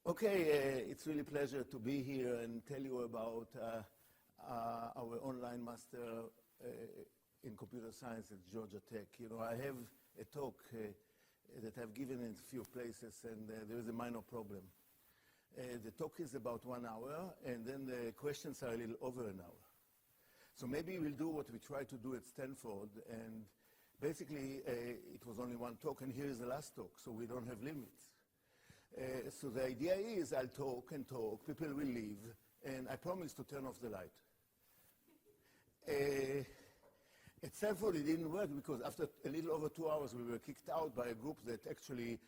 Okay, it's really a pleasure to be here and tell you about our online master in computer science at Georgia Tech. You know, I have a talk that I've given in a few places, and there is a minor problem. The talk is about 1 hour, and then the questions are a little over an hour. So maybe we'll do what we try to do at Stanford, and basically it was only one talk, and here is the last talk, so we don't have limits. So the idea is I'll talk and talk, people will leave, and I promise to turn off the light. At Stanford it didn't work because after a little over 2 hours we were kicked out by a group that actually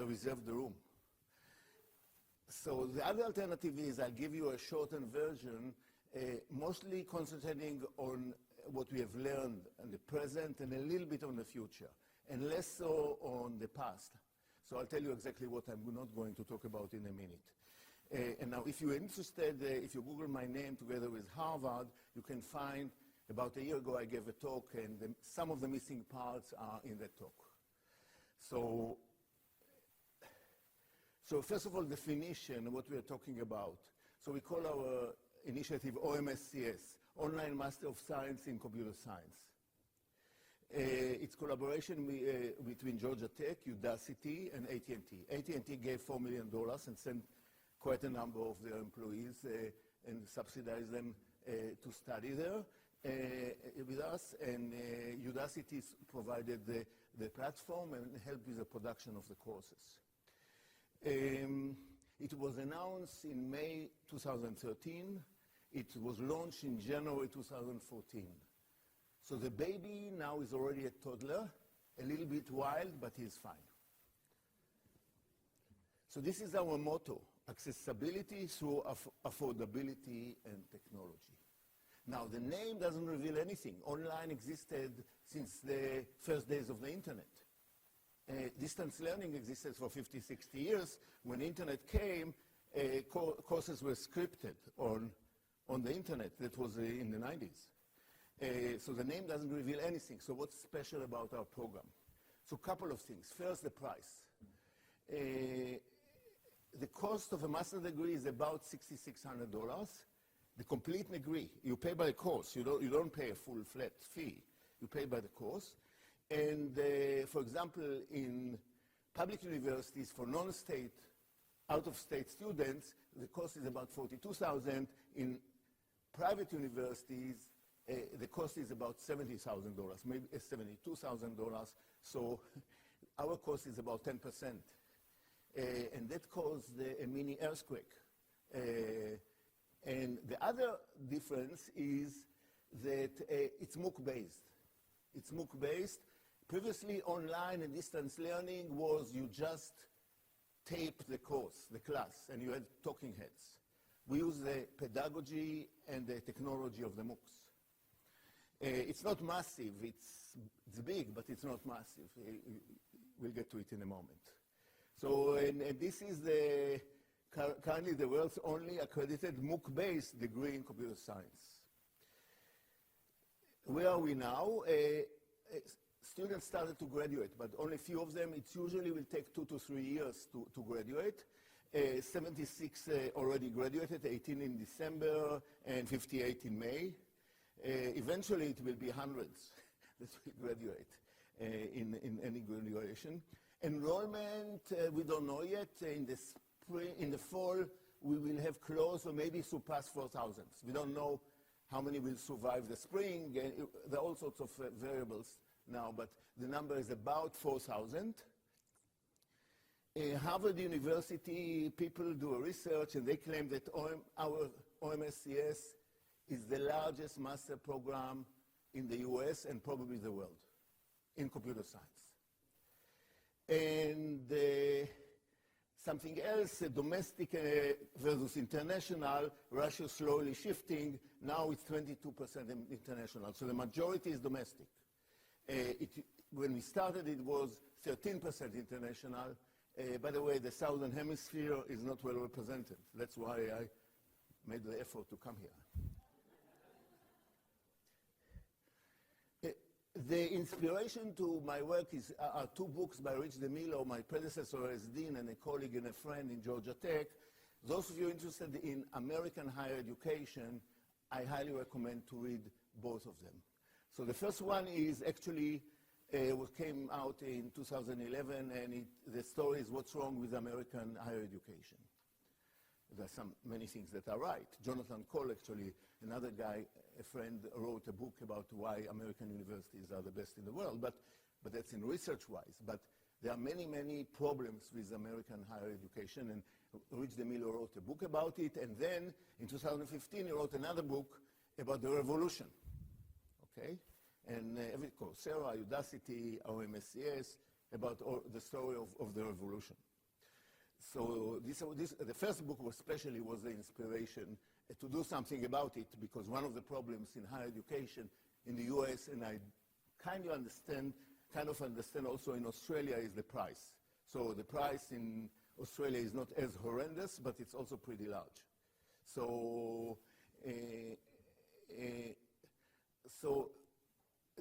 reserved the room. So the other alternative is I'll give you a shortened version, mostly concentrating on what we have learned in the present and a little bit on the future, and less so on the past. So I'll tell you exactly what I'm not going to talk about in a minute. And now if you're interested, if you Google my name together with Harvard, you can find about a year ago I gave a talk, and some of the missing parts are in that talk. So first of all, definition, what we are talking about. So we call our initiative OMS CS, Online Master of Science in Computer Science. It's collaboration between Georgia Tech, Udacity, and AT&T. AT&T gave $4 million and sent quite a number of their employees and subsidized them to study there with us, and Udacity provided the platform and helped with the production of the courses. It was announced in May 2013. It was launched in January 2014. So the baby now is already a toddler, a little bit wild, but he's fine. So this is our motto, accessibility through affordability and technology. Now, the name doesn't reveal anything. Online existed since the first days of the internet. Distance learning existed for 50, 60 years. When the internet came, courses were scripted on the internet. That was in the 90s. So the name doesn't reveal anything. So what's special about our program? So a couple of things. First, the price. The cost of a master's degree is about $6,600. The complete degree, you pay by the course. You don't pay a full flat fee. You pay by the course. And for example, in public universities for non-state, out-of-state students, the cost is about $42,000. In private universities, the cost is about $70,000, maybe $72,000. So our cost is about 10%. And that caused a mini earthquake. And the other difference is that it's MOOC-based. It's MOOC-based. Previously, online and distance learning was you just tape the course, the class, and you had talking heads. We use the pedagogy and the technology of the MOOCs. It's not massive. It's big, but it's not massive. We'll get to it in a moment. So, and this is currently the world's only accredited MOOC-based degree in computer science. Where are we now? Students started to graduate, but only a few of them. It usually will take 2 to 3 years to graduate. 76 already graduated, 18 in December, and 58 in May. Eventually, it will be hundreds that will graduate in any graduation. Enrollment, we don't know yet. In the fall, we will have close or maybe surpass 4,000. We don't know how many will survive the spring. There are all sorts of variables now, but the number is about 4,000. Harvard University, people do a research, and they claim that our OMS CS is the largest master program in the US and probably the world in computer science. And something else, domestic versus international, Russia slowly shifting. Now it's 22% international, so the majority is domestic. When we started, it was 13% international. By the way, the Southern Hemisphere is not well represented. That's why I made the effort to come here. The inspiration to my work are two books by Rich DeMillo, my predecessor as dean and a colleague and a friend in Georgia Tech. Those of you interested in American higher education, I highly recommend to read both of them. So the first one is actually what came out in 2011, and the story is what's wrong with American higher education. There are many things that are right. Jonathan Cole, actually, another guy, a friend, wrote a book about why American universities are the best in the world, but that's in research-wise. But there are many, many problems with American higher education, and Rich DeMillo wrote a book about it, and then in 2015 he wrote another book about the revolution, okay? And Coursera, Udacity, OMS CS, about the story of the revolution. So the first book especially was the inspiration to do something about it, because one of the problems in higher education in the US, and I kind of understand also in Australia, is the price. So the price in Australia is not as horrendous, but it's also pretty large. So,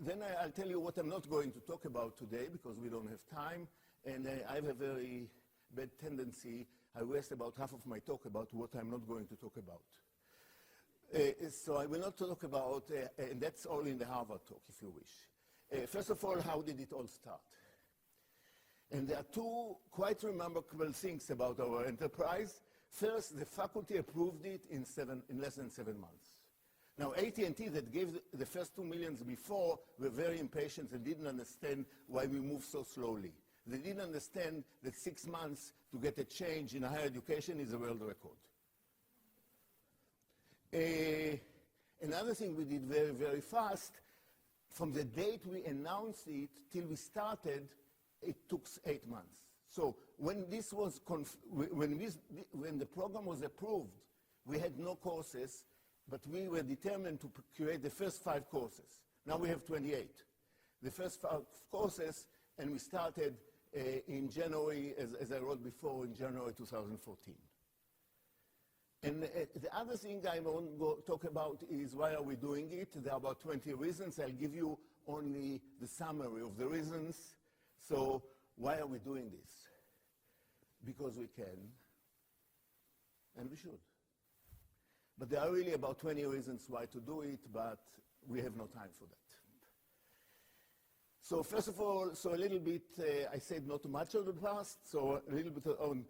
then I'll tell you what I'm not going to talk about today, because we don't have time, and I have a very bad tendency. I waste about half of my talk about what I'm not going to talk about. So I will not talk about, and that's all in the Harvard talk, if you wish. First of all, how did it all start? And there are two quite remarkable things about our enterprise. First, the faculty approved it in less than 7 months. Now, AT&T, that gave the first 2 million before, were very impatient and didn't understand why we moved so slowly. They didn't understand that 6 months to get a change in higher education is a world record. Another thing we did very, very fast, from the date we announced it till we started, it took 8 months. So when this was when the program was approved, we had no courses, but we were determined to create the first 5 courses. Now we have 28. The first 5 courses, and we started in January, as I wrote before, in January 2014. And the other thing I want to talk about is why are we doing it. There are about 20 reasons. I'll give you only the summary of the reasons. So why are we doing this? Because we can, and we should. But there are really about 20 reasons why to do it, but we have no time for that. So first of all, so a little bit, I said not too much of the past, so a little bit on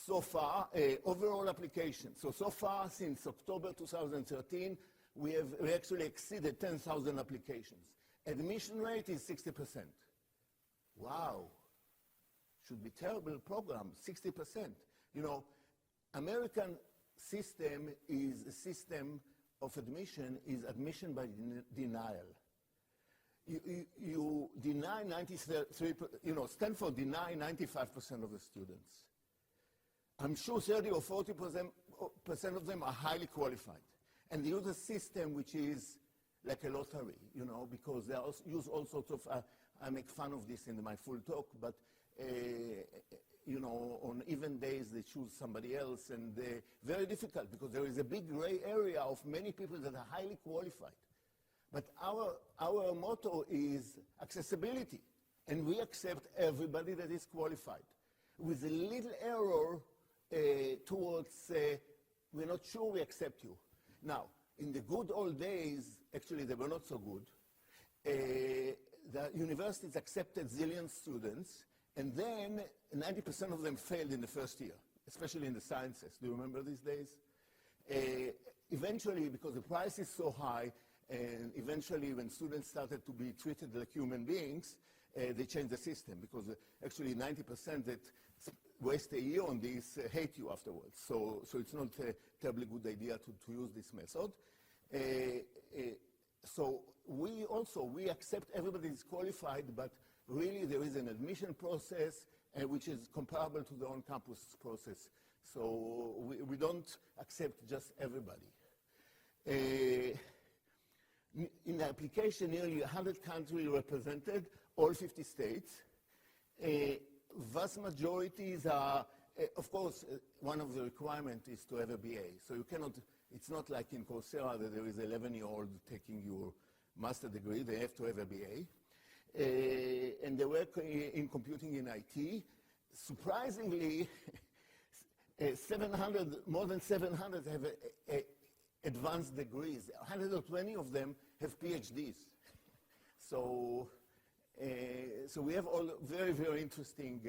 so far, overall application. So far, since October 2013, we actually exceeded 10,000 applications. Admission rate is 60%. Wow. Should be terrible program, 60%. You know, American system is a system of admission, is admission by denial. You deny 93%, Stanford deny 95% of the students. I'm sure 30 or 40% of them are highly qualified. And they use a system which is like a lottery, because they use all sorts of, I make fun of this in my full talk, but on even days they choose somebody else, and very difficult because there is a big gray area of many people that are highly qualified. But our motto is accessibility, and we accept everybody that is qualified, with a little error towards we're not sure we accept you. Now, in the good old days, actually they were not so good, the universities accepted zillion students, and then 90% of them failed in the first year, especially in the sciences. Do you remember these days? Eventually, because the price is so high, and eventually when students started to be treated like human beings, they changed the system, because actually 90% that waste a year on this hate you afterwards. So it's not a terribly good idea to use this method. So we accept everybody is qualified, but really there is an admission process which is comparable to the on-campus process. So we don't accept just everybody. In the application, nearly 100 countries represented, all 50 states. Vast majorities are, of course, one of the requirements is to have a BA. So you cannot, it's not like in Coursera that there is an 11-year-old taking your master degree. They have to have a BA. and they work in computing in IT. Surprisingly, 700, more than 700 have advanced degrees. 120 of them have PhDs. So we have all very, very interesting,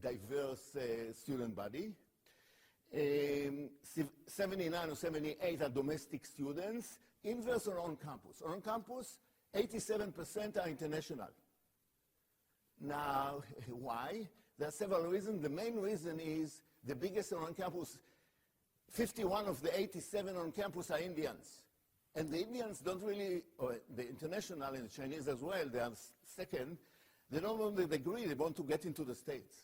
diverse student body. 79 or 78 are domestic students, inverse or on campus. On campus, 87% are international. Now, why? There are several reasons. The main reason is the biggest on campus, 51 of the 87 on campus are Indians. And the Indians don't really, or the international and the Chinese as well, they are second. They don't want the degree, they want to get into the States.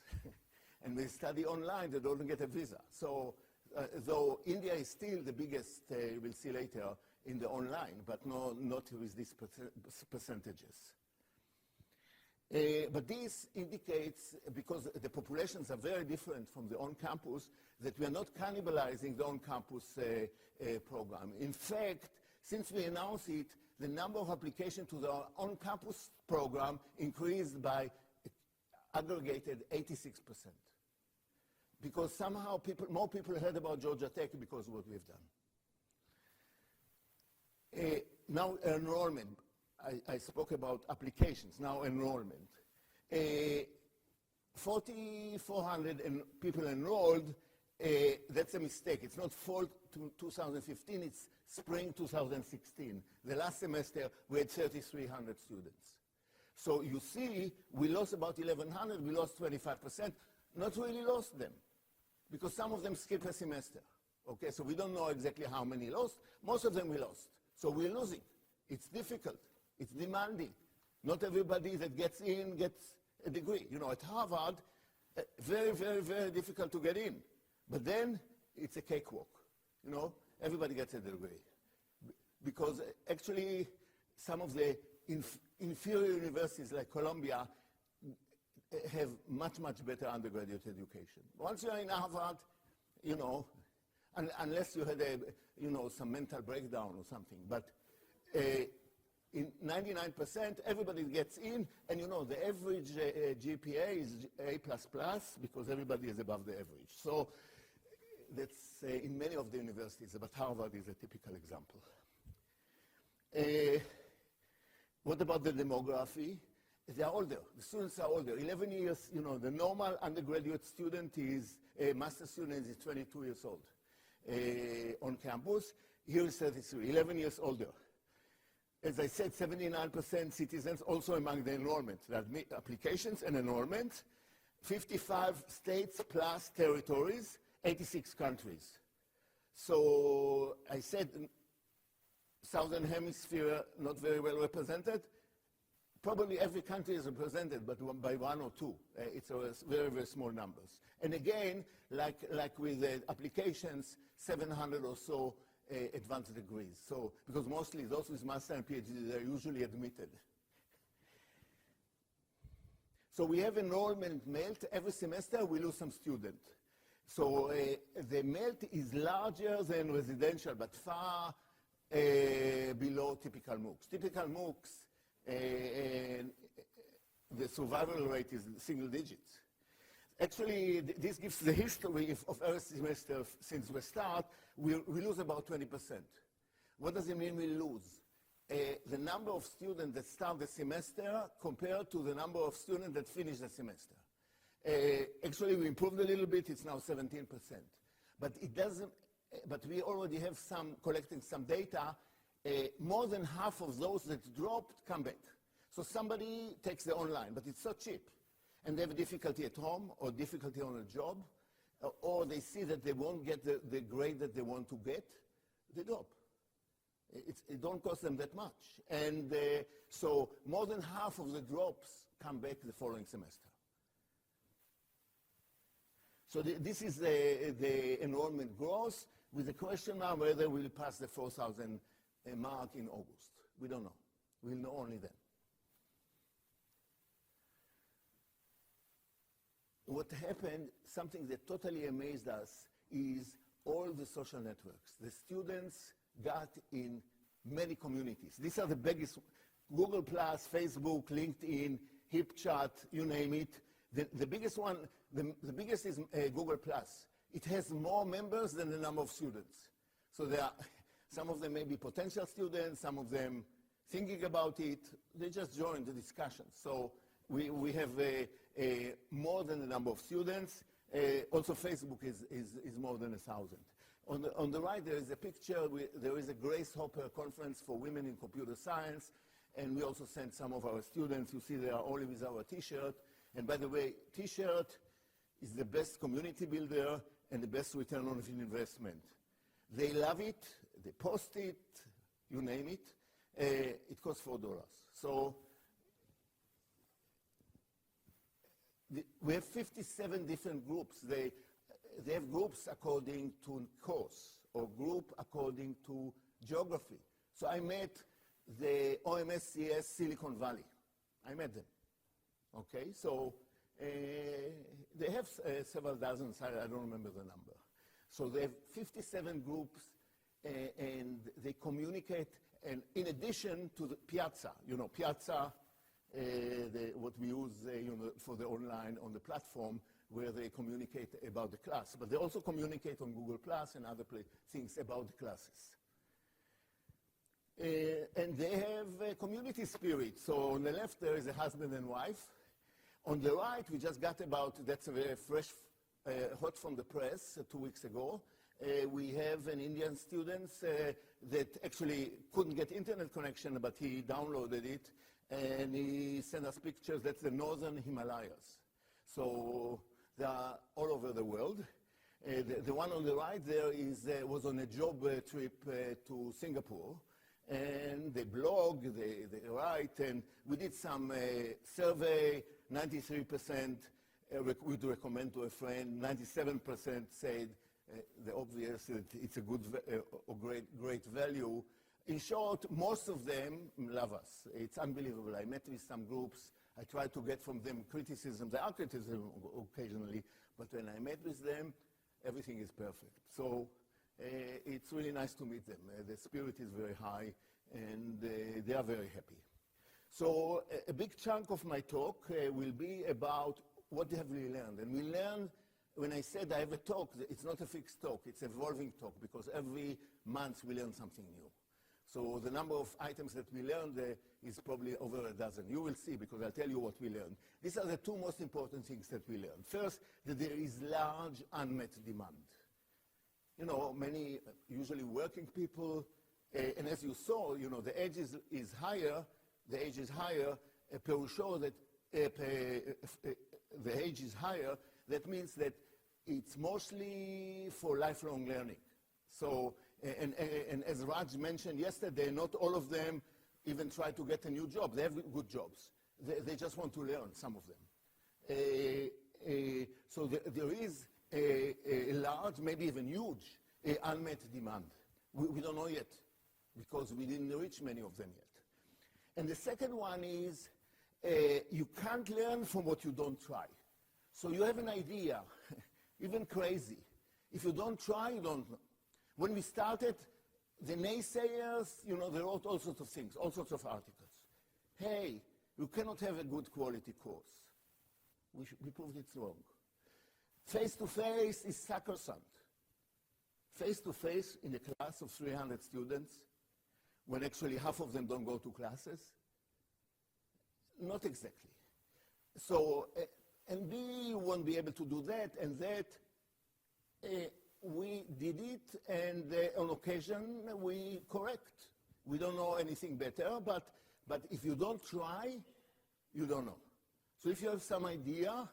And they study online, they don't get a visa. So, though India is still the biggest, we'll see later, in the online, but not with these percentages. But this indicates, because the populations are very different from the on-campus, that we are not cannibalizing the on-campus program. In fact, since we announced it, the number of applications to the on-campus program increased by aggregated 86%. Because somehow more people heard about Georgia Tech because of what we've done. Now enrollment. I spoke about applications, now enrollment. 4,400 people enrolled, that's a mistake. It's not fall to 2015, it's spring 2016. The last semester, we had 3,300 students. So you see, we lost about 1,100, we lost 25%. Not really lost them, because some of them skipped a semester. Okay, so we don't know exactly how many lost. Most of them we lost. So we're losing. It's difficult. It's demanding. Not everybody that gets in gets a degree. You know, at Harvard, very, very, very difficult to get in. But then it's a cakewalk. You know, everybody gets a degree. Because actually, some of the inferior universities like Columbia have much, much better undergraduate education. Once you're in Harvard, you know, unless you had some mental breakdown or something, but in 99%, everybody gets in, and you know, the average GPA is A++, because everybody is above the average. So that's in many of the universities, but Harvard is a typical example. What about the demography? They are older. The students are older. 11 years, you know, the normal undergraduate student is, a master student is 22 years old on campus. Here is 33, 11 years older. As I said, 79% citizens, also among the enrollment. That applications and enrollment. 55 states plus territories, 86 countries. So I said Southern Hemisphere not very well represented. Probably every country is represented, but by one or two. It's very, very small numbers. And again, like with the applications, 700 or so advanced degrees. So, because mostly those with master and PhD, they're usually admitted. So we have enrollment melt. Every semester we lose some student. So the melt is larger than residential, but far below typical MOOCs. Typical MOOCs, the survival rate is single digits. Actually, this gives the history of every semester since we start. We lose about 20%. What does it mean we lose? The number of students that start the semester compared to the number of students that finish the semester. Actually, we improved a little bit. It's now 17%. But it doesn't. But we already have collecting some data. More than half of those that dropped come back. So somebody takes the online, but it's so cheap. And they have difficulty at home or difficulty on a job, or they see that they won't get the grade that they want to get, they drop. It don't cost them that much. And so more than half of the drops come back the following semester. So this is the enrollment growth with the question now whether we'll pass the 4,000 mark in August. We don't know. We'll know only then. What happened, something that totally amazed us, is all the social networks. The students got in many communities. These are the biggest Google+, Facebook, LinkedIn, HipChat, you name it. The biggest one, the biggest is Google+. It has more members than the number of students. So there are, some of them may be potential students, some of them thinking about it. They just joined the discussion. So we have more than the number of students. Also Facebook is more than 1,000. On the right, there is a picture. There is a Grace Hopper conference for women in computer science, and we also sent some of our students. You see they are all with our T-shirt. And by the way, T-shirt is the best community builder and the best return on investment. They love it, they post it, you name it. It costs $4. So we have 57 different groups. They have groups according to course or group according to geography. So I met the OMS CS Silicon Valley. I met them. Okay, so they have several dozens, I don't remember the number. So they have 57 groups and they communicate, and in addition to the Piazza, Piazza, what we use for the online on the platform where they communicate about the class, but they also communicate on Google Plus and other things about the classes. And they have a community spirit. So on the left there is a husband and wife. On the right, we just got that's a very fresh, hot from the press 2 weeks ago. We have an Indian student that actually couldn't get internet connection, but he downloaded it, and he sent us pictures. That's the northern Himalayas. So they are all over the world. The one on the right there was on a job trip to Singapore. And they blog, they write, and we did some survey. 93% would recommend to a friend. 97% said the obvious, that it's a good or great value. In short, most of them love us. It's unbelievable. I met with some groups. I tried to get from them criticism. There are criticism occasionally, but when I met with them, everything is perfect. So it's really nice to meet them. The spirit is very high, and they are very happy. So a big chunk of my talk will be about what have we learned. And we learn, when I said I have a talk, it's not a fixed talk, it's an evolving talk, because every month we learn something new. So the number of items that we learned is probably over a dozen. You will see, because I'll tell you what we learned. These are the two most important things that we learned. First, that there is large unmet demand. Many usually working people, and as you saw, the age is higher. The age is higher. Peru show that the age is higher. That means that it's mostly for lifelong learning. So, and as Raj mentioned yesterday, not all of them even try to get a new job. They have good jobs. They just want to learn, some of them. So there is a large, maybe even huge, unmet demand. We don't know yet, because we didn't reach many of them yet. And the second one is you can't learn from what you don't try. So you have an idea, even crazy. If you don't try, you don't know. When we started, the naysayers, they wrote all sorts of things, all sorts of articles. Hey, you cannot have a good quality course. We proved it's wrong. Face-to-face is sacrosanct. Face-to-face in a class of 300 students, when actually half of them don't go to classes? Not exactly. So, and we won't be able to do that, and that we did it, and on occasion we correct. We don't know anything better, but if you don't try, you don't know. So if you have some idea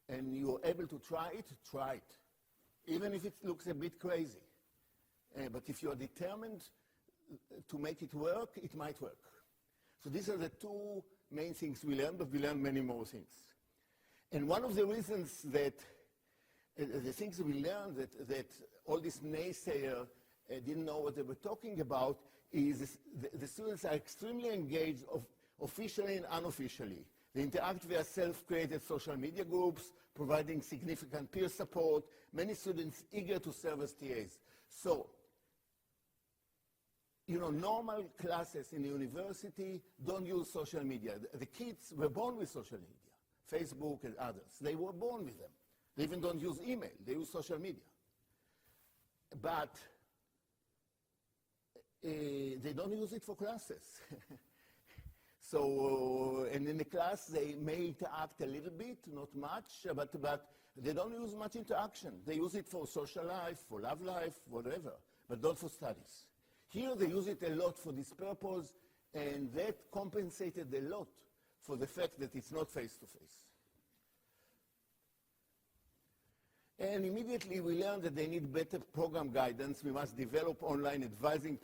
and you're able to try it, even if it looks a bit crazy. But if you're determined to make it work, it might work. So these are the two main things we learned, but we learned many more things. And one of the reasons that the things we learned that all these naysayers didn't know what they were talking about is the students are extremely engaged officially and unofficially. They interact via self-created social media groups, providing significant peer support, many students eager to serve as TAs. So normal classes in the university don't use social media. The kids were born with social media, Facebook and others. They were born with them. They even don't use email. They use social media. But they don't use it for classes. So, and in the class, they may interact a little bit, not much, but they don't use much interaction. They use it for social life, for love life, whatever, but not for studies. Here, they use it a lot for this purpose, and that compensated a lot for the fact that it's not face-to-face. And immediately, we learned that they need better program guidance. We must develop online advising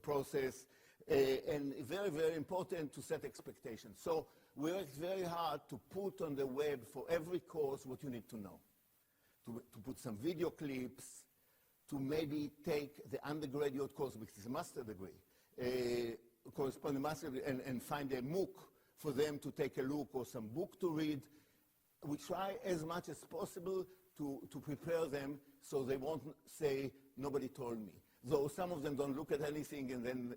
process, and very, very important to set expectations. So we worked very hard to put on the web for every course what you need to know, to put some video clips, to maybe take the undergraduate course, which is a master degree, corresponding master degree, and find a MOOC for them to take a look or some book to read. We try as much as possible to prepare them so they won't say, nobody told me. Though some of them don't look at anything and then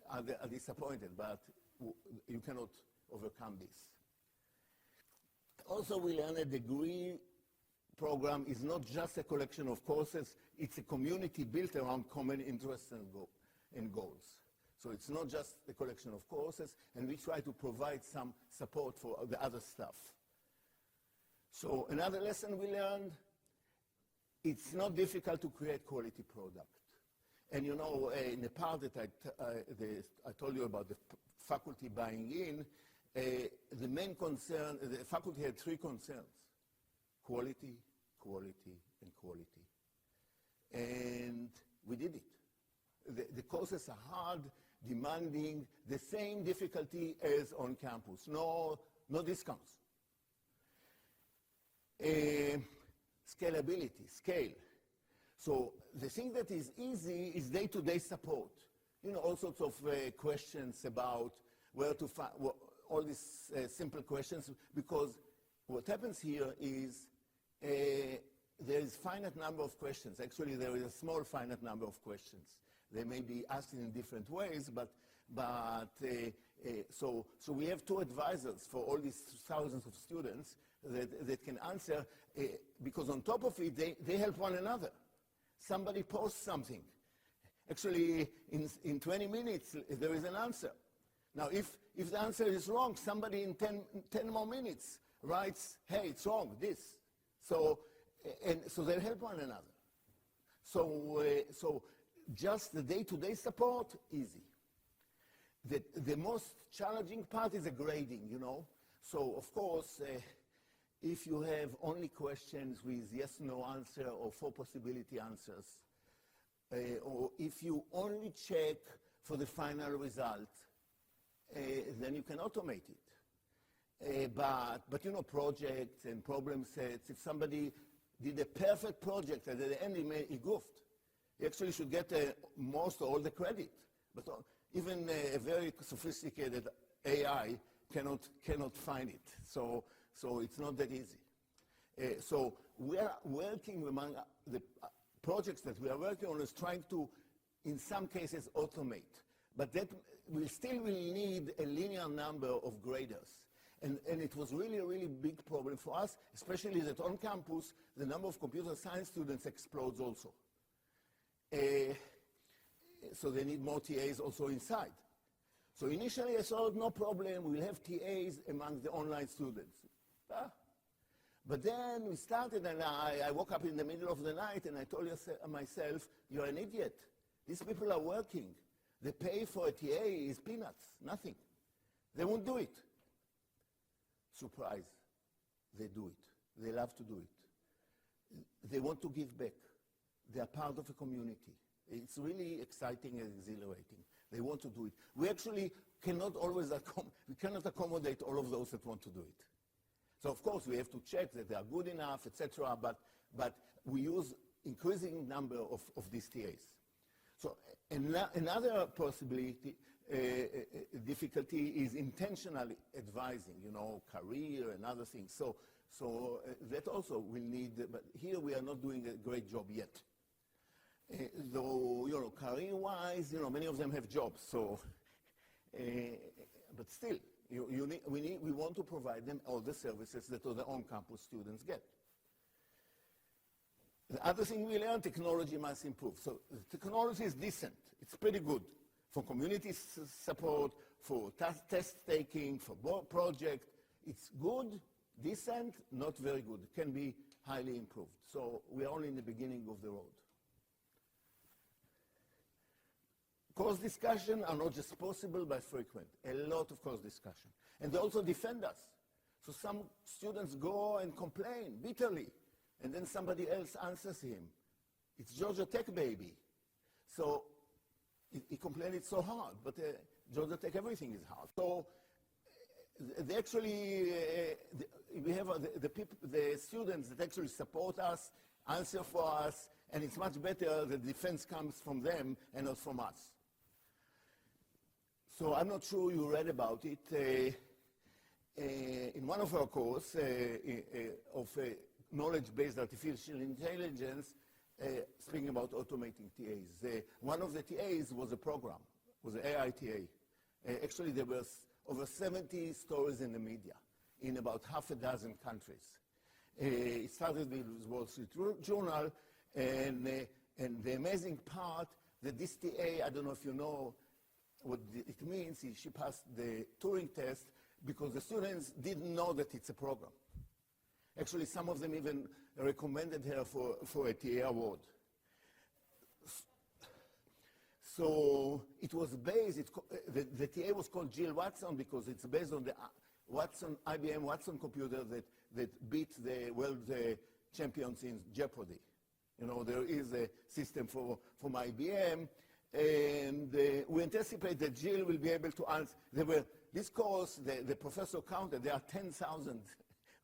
are disappointed, but you cannot overcome this. Also, we learned a degree program is not just a collection of courses, it's a community built around common interests and goals. So it's not just a collection of courses, and we try to provide some support for the other stuff. So another lesson we learned, it's not difficult to create quality product. And in the part that I told you about the faculty buying in, the main concern, the faculty had three concerns: quality, quality, and quality. And we did it. The courses are hard, demanding, the same difficulty as on campus. No discounts. Scalability, scale. So the thing that is easy is day-to-day support. All sorts of questions about where to find, all these simple questions, because what happens here is there is finite number of questions. Actually, there is a small finite number of questions. They may be asked in different ways, so we have two advisors for all these thousands of students that can answer, because on top of it, they help one another. Somebody posts something. Actually, in 20 minutes, there is an answer. Now, if the answer is wrong, somebody in 10 more minutes writes, hey, it's wrong, this. So they help one another. So just the day-to-day support, easy. The most challenging part is the grading, So, of course, if you have only questions with yes, no answer or 4 possibility answers, or if you only check for the final result, then you can automate it. But projects and problem sets, if somebody did a perfect project and at the end he goofed, he actually should get most or all the credit. But even a very sophisticated AI cannot find it. So it's not that easy. So we are working among the projects that we are working on is trying to, in some cases, automate. But that we still will need a linear number of graders. And it was really a really big problem for us, especially that on campus, the number of computer science students explodes also. So they need more TAs also inside. So initially I thought, no problem, we'll have TAs among the online students. But then we started, and I woke up in the middle of the night and I told myself, you're an idiot. These people are working. The pay for a TA is peanuts, nothing. They won't do it. Surprise, they do it. They love to do it. They want to give back. They are part of a community. It's really exciting and exhilarating. They want to do it. We actually cannot always accommodate all of those that want to do it. So of course we have to check that they are good enough, etc. But we use increasing number of these TAs. So another possibility, difficulty is intentional advising, career and other things. So that also will need, but here we are not doing a great job yet. Though, career-wise, many of them have jobs. So, but still, we want to provide them all the services that other on-campus students get. The other thing we learned, technology must improve. So the technology is decent. It's pretty good for community support, for test taking, for project. It's good, decent, not very good. It can be highly improved. So we're only in the beginning of the road. Course discussion are not just possible but frequent. A lot of course discussion. And they also defend us. So some students go and complain bitterly, and then somebody else answers him. It's Georgia Tech, baby. So he complained it's so hard, but Georgia Tech, everything is hard. So they actually, we have the students that actually support us, answer for us, and it's much better the defense comes from them and not from us. So I'm not sure you read about it. In one of our courses of knowledge-based artificial intelligence, speaking about automating TAs. One of the TAs was a program, was an AI TA. Actually, there were over 70 stories in the media in about half a dozen countries. It started with Wall Street Journal, and the amazing part that this TA, I don't know if you know what it means, she passed the Turing test because the students didn't know that it's a program. Actually, some of them even recommended her for a TA award. So it was based, the TA was called Jill Watson because it's based on the IBM Watson computer that beat the world champions in Jeopardy. There is a system from IBM, and we anticipate that Jill will be able to answer. This course, the professor counted, there are 10,000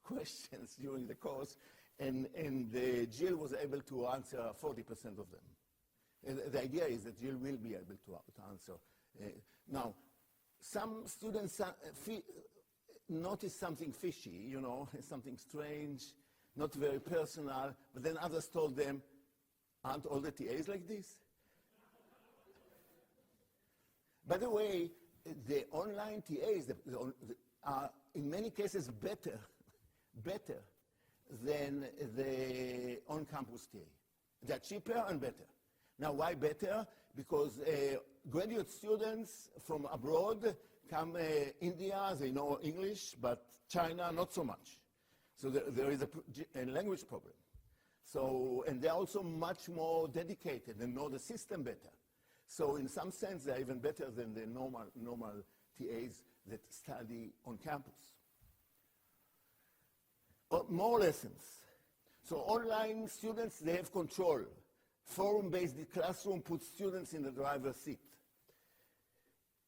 questions during the course, and Jill was able to answer 40% of them. And the idea is that Jill will be able to answer. Now, some students notice something fishy, something strange, not very personal, but then others told them, aren't all the TAs like this? By the way, the online TAs are in many cases better than the on-campus TA. They're cheaper and better. Now, why better? Because graduate students from abroad come India, they know English, but China, not so much. So there is a language problem. So, and they're also much more dedicated and know the system better. So in some sense, they're even better than the normal TAs that study on campus. More lessons. So online students, they have control. Forum-based classroom puts students in the driver's seat.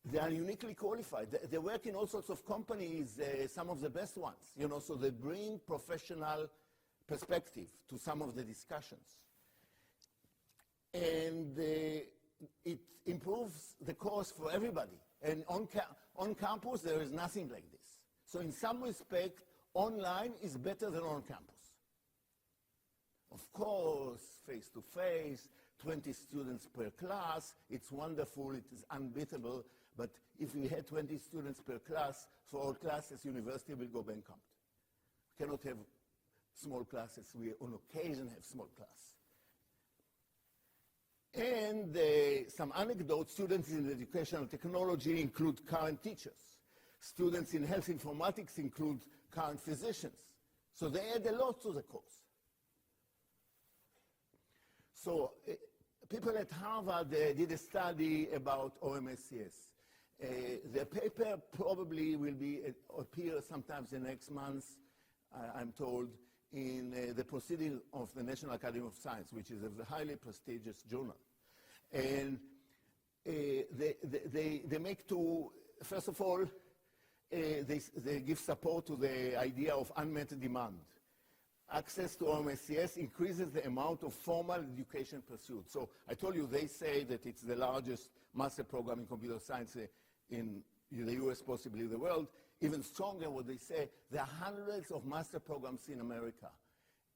They are uniquely qualified. They work in all sorts of companies, some of the best ones, so they bring professional perspective to some of the discussions. And it improves the course for everybody. And on campus, there is nothing like this. So in some respect, online is better than on campus. Of course, face-to-face, 20 students per class, it's wonderful, it is unbeatable, but if we had 20 students per class, for all classes, university will go bankrupt. We cannot have small classes, we on occasion have small class. And some anecdotes, students in educational technology include current teachers. Students in health informatics include current physicians. So they add a lot to the course. So people at Harvard did a study about OMS CS. The paper probably will appear sometimes in next month, I'm told, in the Proceedings of the National Academy of Science, which is a highly prestigious journal. And they make two, first of all, they give support to the idea of unmet demand. Access to OMS CS increases the amount of formal education pursued. So I told you, they say that it's the largest master program in computer science in the US, possibly the world. Even stronger, what they say, there are hundreds of master programs in America.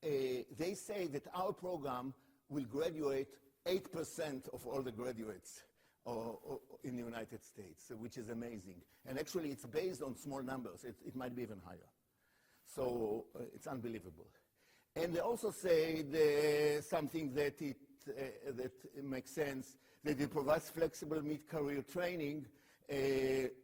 They say that our program will graduate 8% of all the graduates in the United States, which is amazing. And actually, it's based on small numbers. It might be even higher. So it's unbelievable. And they also say something that makes sense, that it provides flexible mid-career training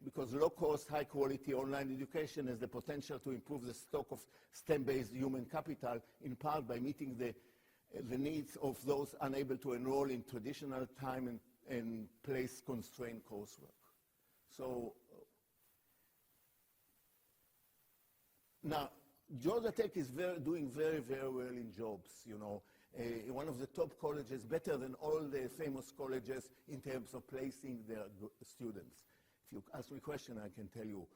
because low-cost, high-quality online education has the potential to improve the stock of STEM-based human capital, in part by meeting the needs of those unable to enroll in traditional time and place-constrained coursework. So now, Georgia Tech is doing very, very well in jobs, you know. One of the top colleges, better than all the famous colleges in terms of placing their students. If you ask me a question, I can tell you.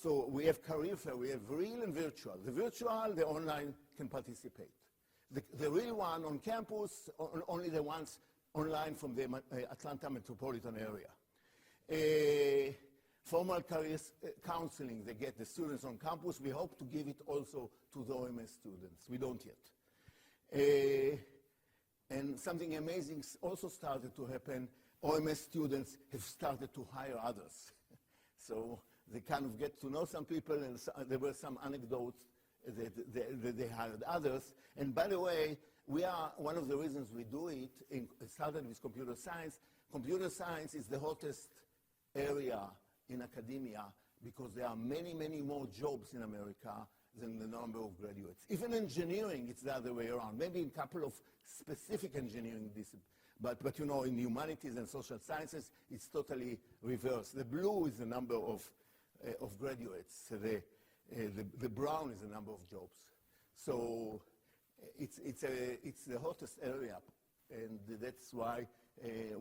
So we have career fair, we have real and virtual. The virtual, the online can participate. The real one on campus, only the ones online from the Atlanta metropolitan area. Formal career counseling, they get the students on campus. We hope to give it also to the OMS students. We don't yet. And something amazing also started to happen. OMS students have started to hire others. So they kind of get to know some people, and there were some anecdotes that they hired others. And by the way, we are, one of the reasons we do it, it started with computer science. Computer science is the hottest area in academia because there are many, many more jobs in America than the number of graduates. Even engineering, it's the other way around. Maybe in a couple of specific engineering disciplines. But you know, in humanities and social sciences, it's totally reversed. The blue is the number of graduates. The brown is the number of jobs. So it's the hottest area, and that's why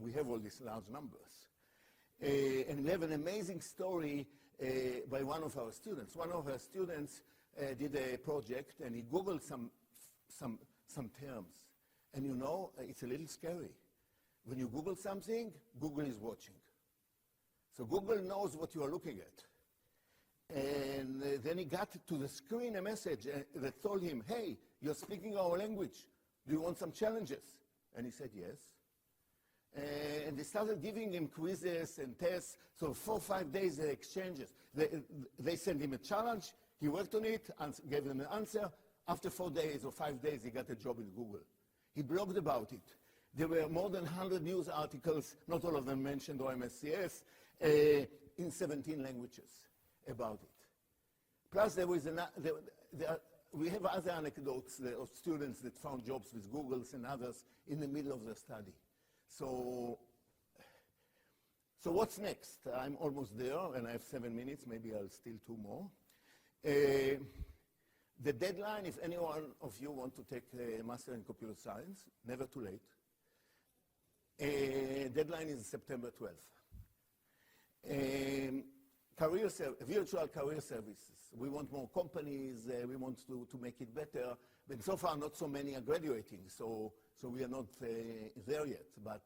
we have all these large numbers. And we have an amazing story by one of our students. One of our students did a project, and he Googled some terms. And you know, it's a little scary. When you Google something, Google is watching. So Google knows what you are looking at. And then he got to the screen a message that told him, hey, you're speaking our language. Do you want some challenges? And he said yes. And they started giving him quizzes and tests. So 4 or 5 days they exchanges. They sent him a challenge. He worked on it and gave them an answer. After 4 days or 5 days, he got a job in Google. He blogged about it. There were more than 100 news articles, not all of them mentioned OMS CS, in 17 languages about it. Plus, we have other anecdotes of students that found jobs with Googles and others in the middle of their study. So what's next? I'm almost there, and I have 7 minutes. Maybe I'll steal 2 more. The deadline, if any one of you want to take a master in computer science, never too late. Deadline is September 12th. Virtual career services. We want more companies. We want to make it better. But so far, not so many are graduating, so we are not there yet. But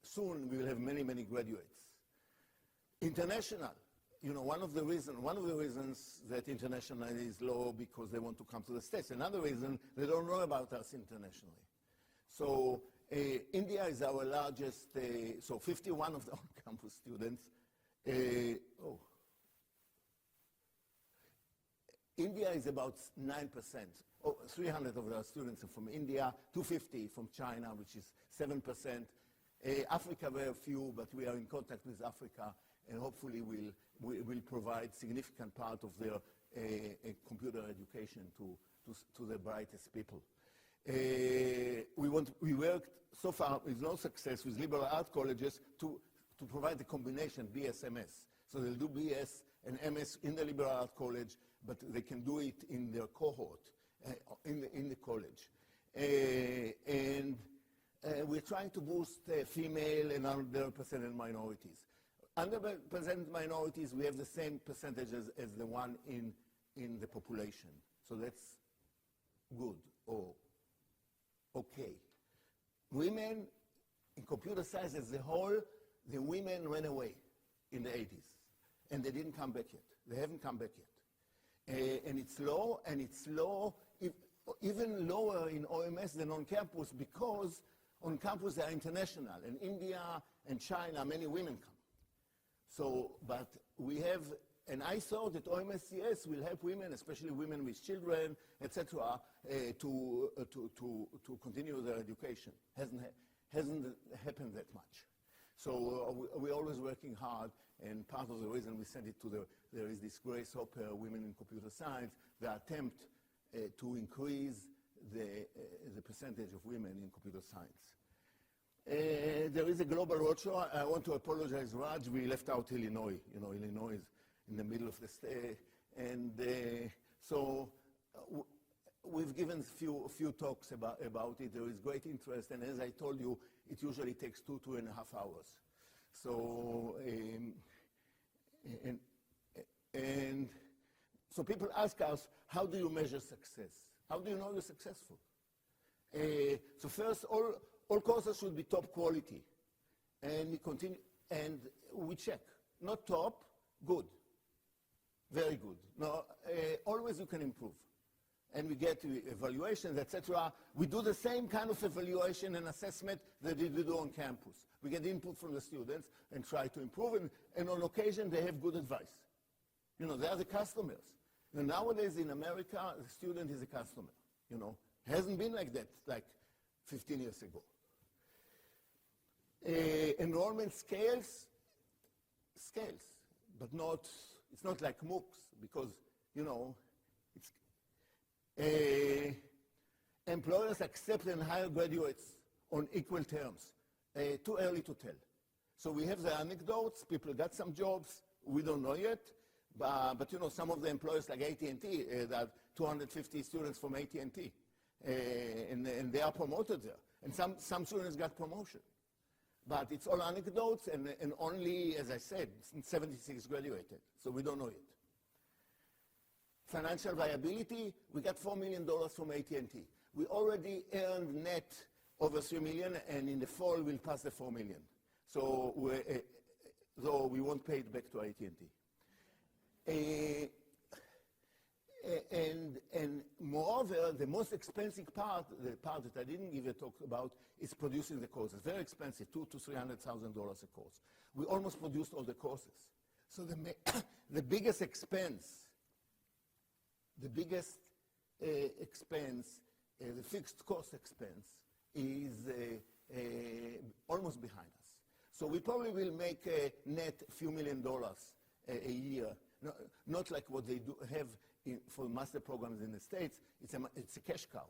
soon we will have many, many graduates. International. You know, one of the reasons that international is low because they want to come to the States. Another reason, they don't know about us internationally. So India is our largest, so 51 of the on-campus students. India is about 9%. 300 of our students are from India, 250 from China, which is 7%. Africa, very few, but we are in contact with Africa, and hopefully we'll provide significant part of their computer education to the brightest people. We worked so far with no success with liberal art colleges to provide the combination BS-MS. So they'll do BS and MS in the liberal art college, but they can do it in their cohort, in the college. And we're trying to boost female and underrepresented minorities. Underrepresented minorities, we have the same percentages as the one in the population. So that's good or okay. Women in computer science as a whole, the women ran away in the 80s. And they didn't come back yet. They haven't come back yet. And it's low, even lower in OMS than on campus because on campus they are international. In India and China, many women come. So, but we have, and I thought that OMS CS will help women, especially women with children, etc., to continue their education. Hasn't happened that much. So we're always working hard, and part of the reason we sent it to there is this Grace Hopper Women in Computer Science, the attempt to increase the percentage of women in computer science. There is a global roadshow. I want to apologize, Raj. We left out Illinois. You know, Illinois is in the middle of the state. And so we've given a few talks about it. There is great interest. And as I told you, it usually takes 2.5 hours. So, and so people ask us, how do you measure success? How do you know you're successful? So first, all courses should be top quality. And we continue, and we check. Not top, good. Very good. No, always you can improve. And we get evaluations, etc. We do the same kind of evaluation and assessment that we do on campus. We get input from the students and try to improve, and on occasion they have good advice. You know, they are the customers. And nowadays in America, the student is a customer, you know. It hasn't been like that, like 15 years ago. Enrollment scales, but not, it's not like MOOCs, because, you know, employers accept and hire graduates on equal terms. Too early to tell. So we have the anecdotes. People got some jobs. We don't know yet. But you know, some of the employers like AT&T, that 250 students from AT&T, and they are promoted there. And some students got promotion. But it's all anecdotes, and only, as I said, 76 graduated. So we don't know yet. Financial viability, we got $4 million from AT&T. We already earned net over $3 million, and in the fall we'll pass the $4 million. So though we won't pay it back to AT&T. And moreover, the most expensive part, the part that I didn't give a talk about, is producing the courses. Very expensive, $200,000 to $300,000 a course. We almost produced all the courses. So the biggest expense, the fixed cost expense, is almost behind us. So we probably will make a net few $1 million a year. Not like what they do have for master programs in the States. It's a cash cow.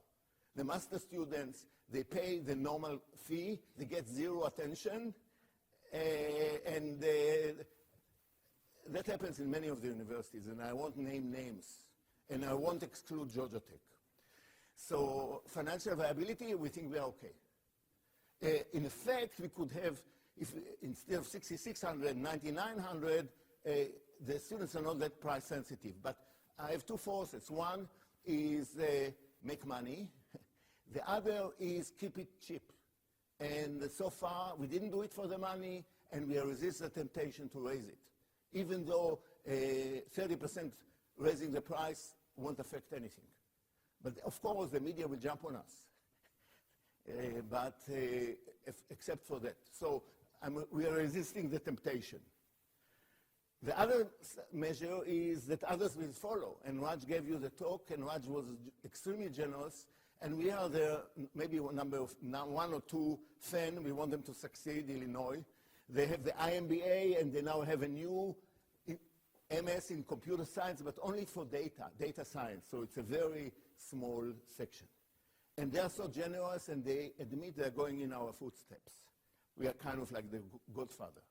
The master students, they pay the normal fee, they get zero attention, and that happens in many of the universities, and I won't name names, and I won't exclude Georgia Tech. So financial viability, we think we are okay. In effect, we could have, if instead of 6,600, 9,900, the students are not that price sensitive, but I have two forces. One is make money. The other is keep it cheap. And so far, we didn't do it for the money, and we resist the temptation to raise it. Even though 30% raising the price won't affect anything. But of course, the media will jump on us. Except for that. So we are resisting the temptation. The other measure is that others will follow. And Raj gave you the talk, and Raj was extremely generous. And we are the maybe one or two fan. We want them to succeed, Illinois. They have the IMBA, and they now have a new MS in computer science, but only for data science. So it's a very small section. And they are so generous, and they admit they're going in our footsteps. We are kind of like the godfather.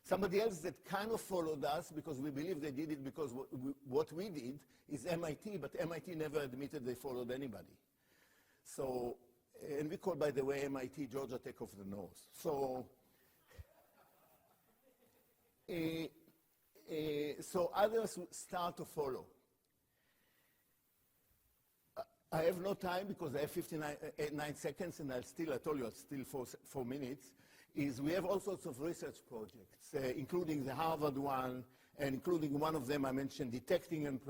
Somebody else that kind of followed us, because we believe they did it because what we did, is MIT, but MIT never admitted they followed anybody. So, and we call, by the way, MIT Georgia Tech of the North. So, so others start to follow. I have no time because I have 9 seconds, and I told you, I'll still 4 minutes. We have all sorts of research projects, including the Harvard one, and including one of them I mentioned, detecting and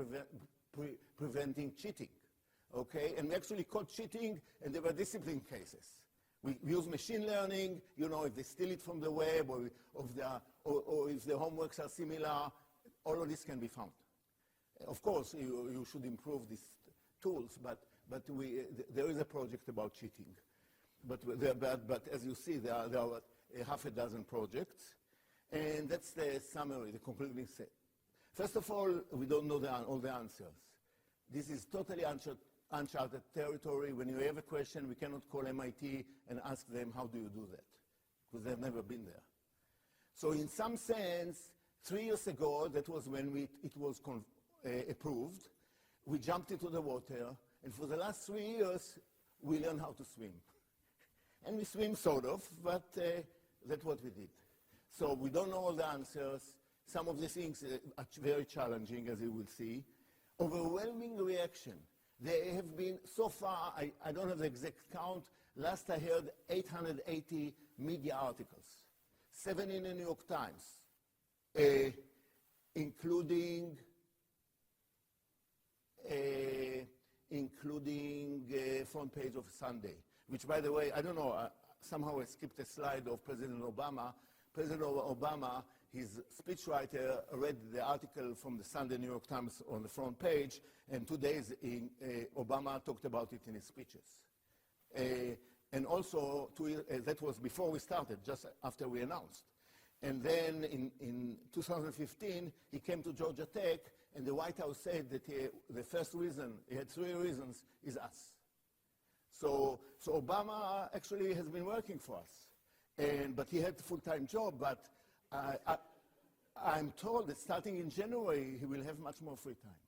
preventing cheating. okay? And we actually caught cheating, and there were discipline cases. We use machine learning, you know, if they steal it from the web or if the homeworks are similar, all of this can be found. Of course, you should improve these tools, but there is a project about cheating. But as you see, there are half a dozen projects, and that's the summary, the concluding set. First of all, we don't know all the answers. This is totally uncharted territory. When you have a question, we cannot call MIT and ask them, how do you do that? Because they've never been there. So in some sense, 3 years ago, that was when it was approved, we jumped into the water, and for the last 3 years, we learned how to swim. And we swim sort of, but that's what we did. So we don't know all the answers. Some of the things are very challenging, as you will see. Overwhelming reaction. There have been, so far, I don't have the exact count, last I heard 880 media articles, 7 in the New York Times, including front page of Sunday, which, by the way, I don't know, somehow I skipped a slide of President Obama. President Obama, his speechwriter, read the article from the Sunday New York Times on the front page, and 2 days Obama talked about it in his speeches. And also, that was before we started, just after we announced. And then in 2015, he came to Georgia Tech, and the White House said that the first reason, he had 3 reasons, is us. So Obama actually has been working for us. But he had a full-time job, but I'm told that starting in January, he will have much more free time.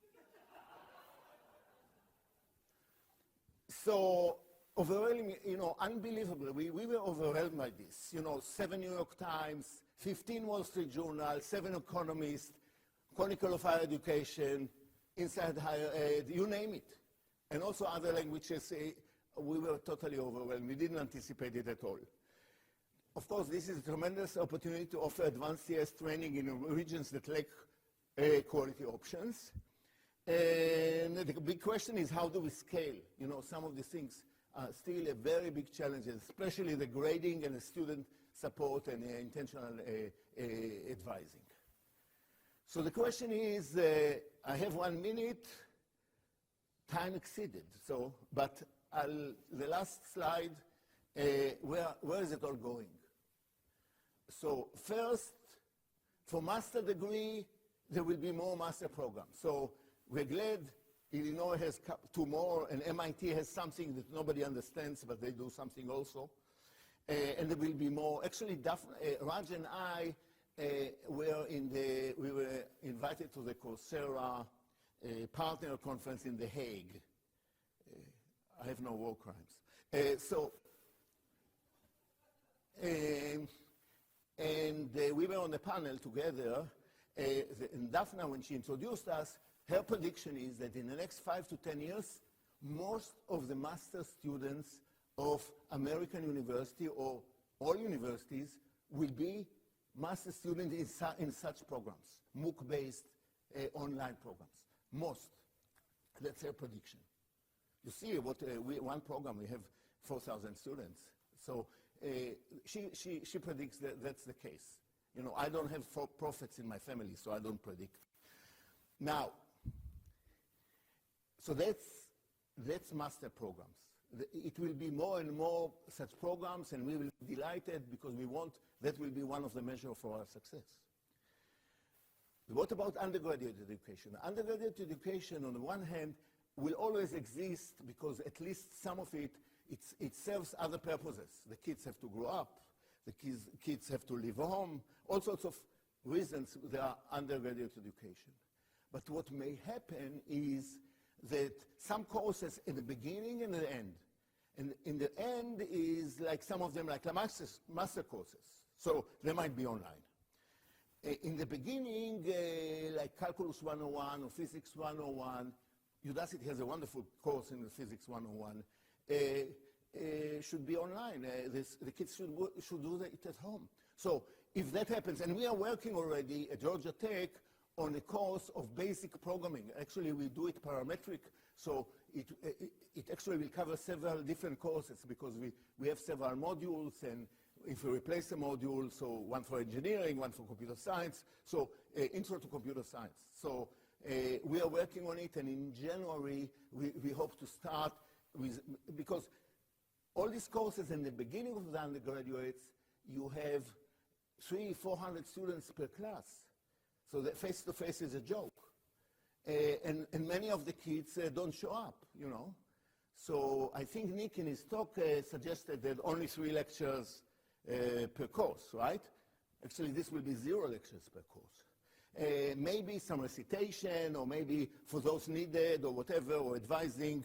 So overwhelming, you know, unbelievable. We were overwhelmed by this. You know, 7 New York Times, 15 Wall Street Journal, 7 Economists, Chronicle of Higher Education, Inside Higher Ed, you name it. And also other languages, we were totally overwhelmed. We didn't anticipate it at all. Of course, this is a tremendous opportunity to offer advanced CS training in regions that lack quality options. And the big question is, how do we scale? You know, some of these things are still a very big challenge, especially the grading and the student support and intentional advising. So the question is, I have 1 minute, time exceeded. But the last slide, where is it all going? So first, for master degree, there will be more master programs. So we're glad Illinois has 2 more, and MIT has something that nobody understands, but they do something also. And there will be more. Actually, Raj and I we were invited to the Coursera partner conference in The Hague. I have no war crimes. We were on a panel together, and Daphna, when she introduced us, her prediction is that in the next 5 to 10 years, most of the master students of American university or all universities will be master students in such programs, MOOC-based online programs. Most. That's her prediction. You see, one program, we have 4,000 students. So she predicts that that's the case. You know, I don't have prophets in my family, so I don't predict. Now, so that's master programs. It will be more and more such programs, and we will be delighted because that will be one of the measures for our success. What about undergraduate education? Undergraduate education, on the one hand, will always exist because at least some of it serves other purposes. The kids have to grow up. The kids have to leave home. All sorts of reasons there are undergraduate education. But what may happen is that some courses in the beginning and the end. And in the end is like some of them like the master courses. So they might be online. In the beginning, like Calculus 101 or Physics 101, Udacity has a wonderful course in the Physics 101, should be online. The kids should do it at home. So if that happens, and we are working already at Georgia Tech on a course of basic programming. Actually, we do it parametric. So it actually will cover several different courses because we have several modules, and if we replace a module, so one for engineering, one for computer science, so intro to computer science. So we are working on it, and in January we hope to start with, because all these courses in the beginning of the undergraduates, you have 300-400 students per class. So the face-to-face is a joke. And many of the kids don't show up, you know. So I think Nick in his talk suggested that only 3 lectures per course, right? Actually, this will be 0 lectures per course. Maybe some recitation, or maybe for those needed, or whatever, or advising,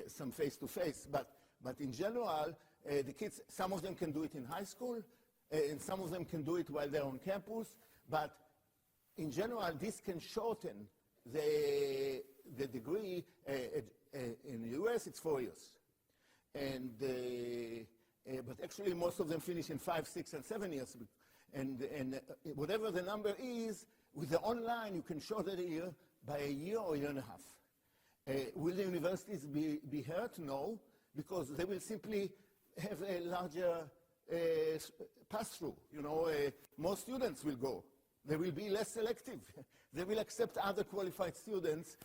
some face-to-face. But in general, the kids, some of them can do it in high school, and some of them can do it while they're on campus. But in general, this can shorten the degree. In the US, it's 4 years. And, but actually, most of them finish in 5, 6, and 7 years. And whatever the number is, with the online, you can shorten a year by a year or a year and a half. Will the universities be hurt? No, because they will simply have a larger pass-through. You know, more students will go. They will be less selective. They will accept other qualified students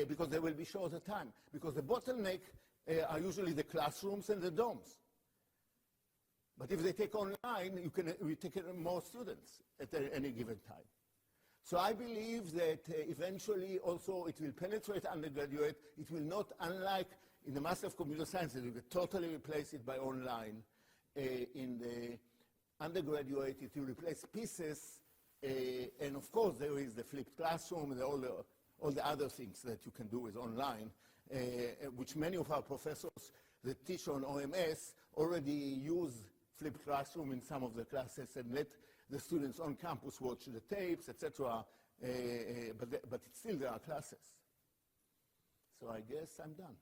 because there will be shorter time. Because the bottleneck are usually the classrooms and the dorms. But if they take online, we take more students at any given time. So I believe that eventually also it will penetrate undergraduate. It will not, unlike in the Master of Computer Science, that you can totally replace it by online. In the undergraduate, it will replace pieces. And of course, there is the flipped classroom and all the other things that you can do with online, which many of our professors that teach on OMS already use flipped classroom in some of the classes and let the students on campus watch the tapes, etc. But still there are classes. So I guess I'm done.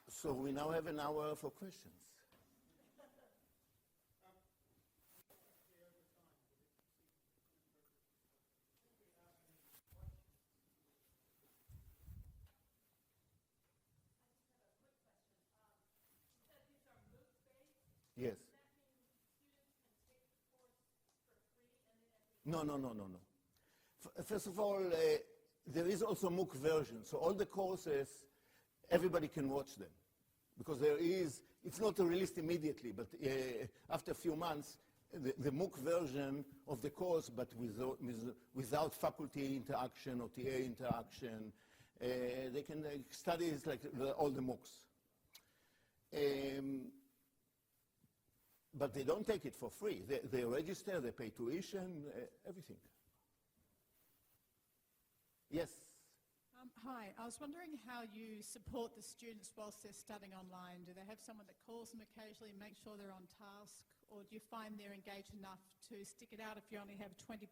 So we now have an hour for questions. Yes. No. First of all, there is also MOOC version. So all the courses, everybody can watch them. Because it's not released immediately, but after a few months, the MOOC version of the course, but without faculty interaction or TA interaction, they can study like all the MOOCs. But they don't take it for free. They register, they pay tuition, everything. Yes? Hi, I was wondering how you support the students whilst they're studying online. Do they have someone that calls them occasionally and make sure they're on task? Or do you find they're engaged enough to stick it out if you only have 20%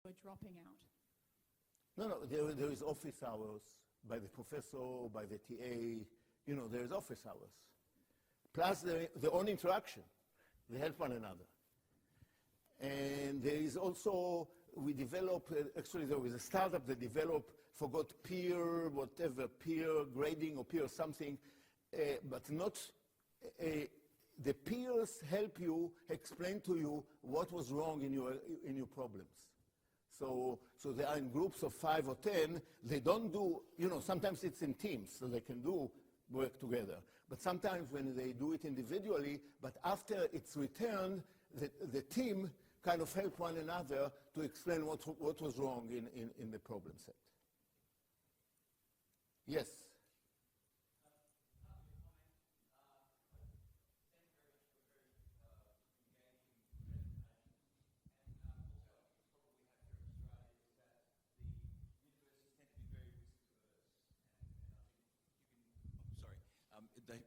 who are dropping out? No, there is office hours by the professor, by the TA. You know, there is office hours. Plus their own interaction. They help one another. And there is also, we develop, actually there was a startup that developed, forgot peer grading or peer something, but not, the peers help you, explain to you what was wrong in your problems. So they are in groups of 5 or 10. They don't do, you know, sometimes it's in teams, so they can do work together. But sometimes when they do it individually, but after it's returned, the team kind of help one another to explain what was wrong in the problem set. Yes?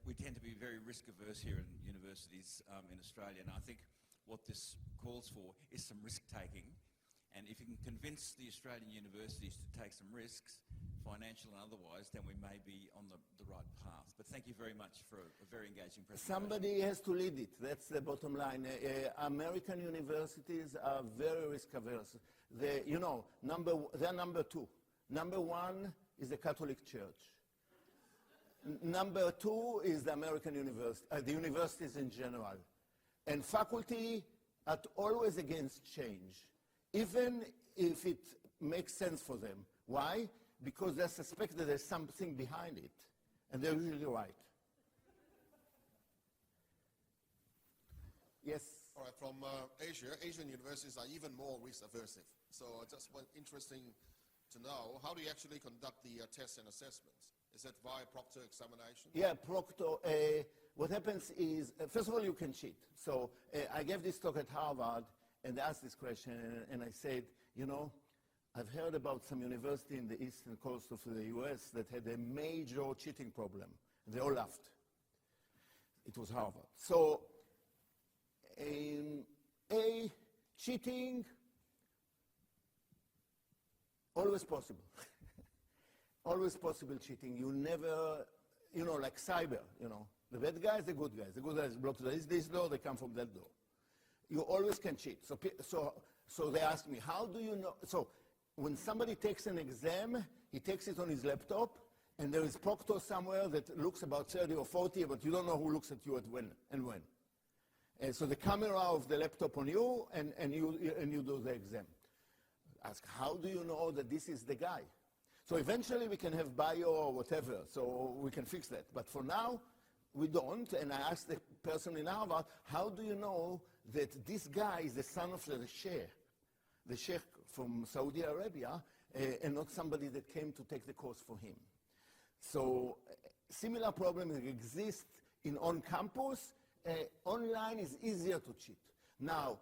We tend to be very risk-averse here in universities in Australia, and I think what this calls for is some risk-taking. And if you can convince the Australian universities to take some risks, financial and otherwise, then we may be on the right path. But thank you very much for a very engaging presentation. Somebody has to lead it. That's the bottom line. American universities are very risk-averse. They're number two. Number one is the Catholic Church. Number two is the American university, the universities in general. And faculty are always against change, even if it makes sense for them. Why? Because they suspect that there's something behind it, and they're usually right. Yes? All right, from Asia, Asian universities are even more risk-aversive. So just interesting to know, how do you actually conduct the tests and assessments? Is it via proctor examination? Yeah, proctor. What happens is, first of all, you can cheat. So I gave this talk at Harvard and asked this question, and I said, I've heard about some university in the eastern coast of the US that had a major cheating problem. They all laughed. It was Harvard. So, cheating, always possible. Always possible cheating. You never, like cyber, The bad guys, the good guys. The good guys block this door, they come from that door. You always can cheat. So they ask me, how do you know? So when somebody takes an exam, he takes it on his laptop, and there is proctor somewhere that looks about 30 or 40, but you don't know who looks at you at when and when. And so the camera of the laptop on you, and you do the exam. Ask, how do you know that this is the guy? So eventually we can have bio or whatever, so we can fix that. But for now, we don't. And I asked the person in Harvard, how do you know that this guy is the son of the sheikh from Saudi Arabia, and not somebody that came to take the course for him? So similar problems exist in on-campus. Online is easier to cheat. Now,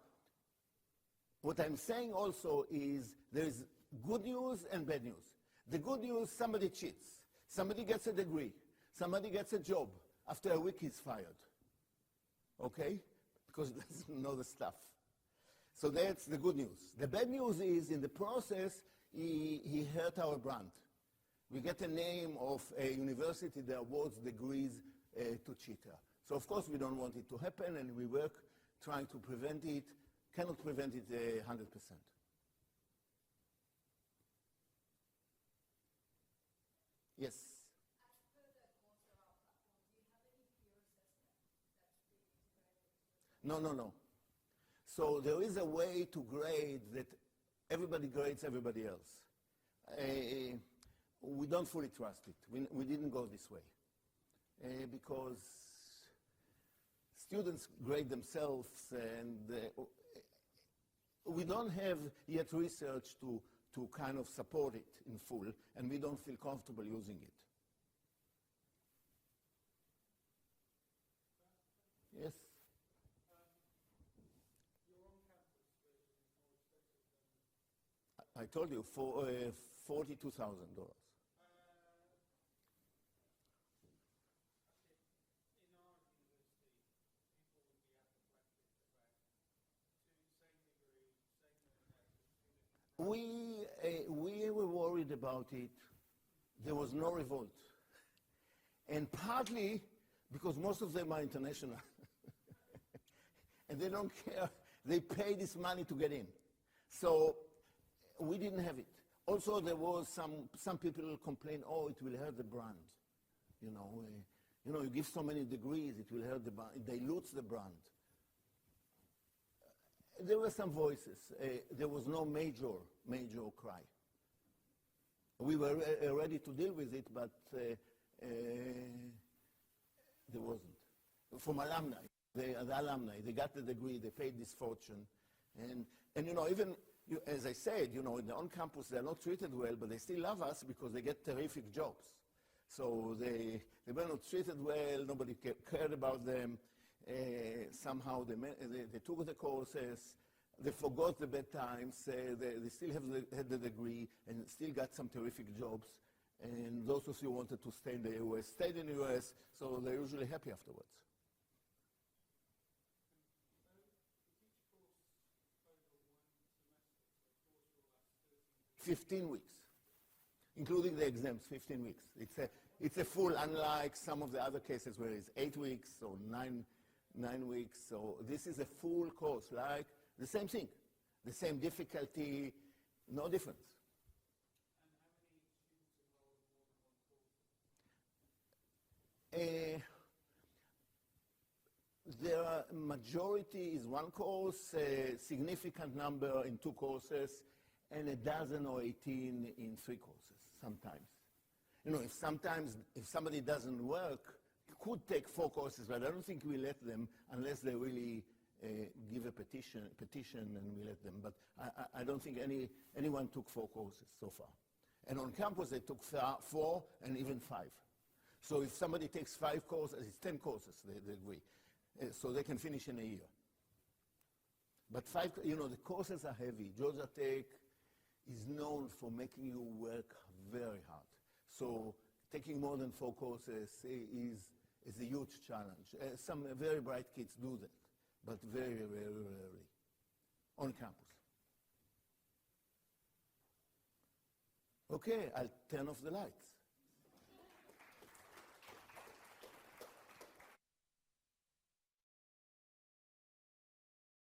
what I'm saying also is there is good news and bad news. The good news, somebody cheats. Somebody gets a degree. Somebody gets a job. After a week, he's fired. Okay? Because he doesn't know the stuff. So that's the good news. The bad news is, in the process, he hurt our brand. We get a name of a university that awards degrees to cheater. So, of course, we don't want it to happen, and we work trying to prevent it. Cannot prevent it 100%. Yes? As per the Coursera platform, do you have any peer assessment that's being integrated? No. So there is a way to grade that everybody grades everybody else. We don't fully trust it. We didn't go this way. Because students grade themselves, and we don't have yet research to kind of support it in full, and we don't feel comfortable using it. Yes? Your on-campus version is more expensive than... I told you, for $42,000. We were worried about it. There was no revolt. And partly because most of them are international. And they don't care. They pay this money to get in. So we didn't have it. Also, there was some people complain, oh, it will hurt the brand. You give so many degrees, it will hurt the brand. It dilutes the brand. There were some voices. There was no major cry. We were ready to deal with it, but there wasn't. From alumni, the alumni, they got the degree, they paid this fortune. And even, as I said, in the on-campus, they're not treated well, but they still love us because they get terrific jobs. So they were not treated well, nobody cared about them. Somehow they took the courses, they forgot the bad times, they still had the degree and still got some terrific jobs. And those of you who wanted to stay in the US stayed in the US, so they're usually happy afterwards. So is each course over one semester, so course will last 13 weeks? 15 weeks. including the exams, 15 weeks. It's a full, unlike some of the other cases where it's 8 weeks or 9 weeks. So this is a full course, like the same thing, the same difficulty, no difference. The majority is one course, a significant number in 2 courses, and a dozen or 18 in 3 courses sometimes. You know, if somebody doesn't work, could take 4 courses, but I don't think we let them unless they really give a petition and we let them. But I don't think anyone took 4 courses so far. And on campus they took 4 and even 5. So if somebody takes 5 courses, it's 10 courses, they agree. So they can finish in a year. But the courses are heavy. Georgia Tech is known for making you work very hard. So taking more than 4 courses is a huge challenge. Some very bright kids do that, but very, very rarely on campus. Okay, I'll turn off the lights.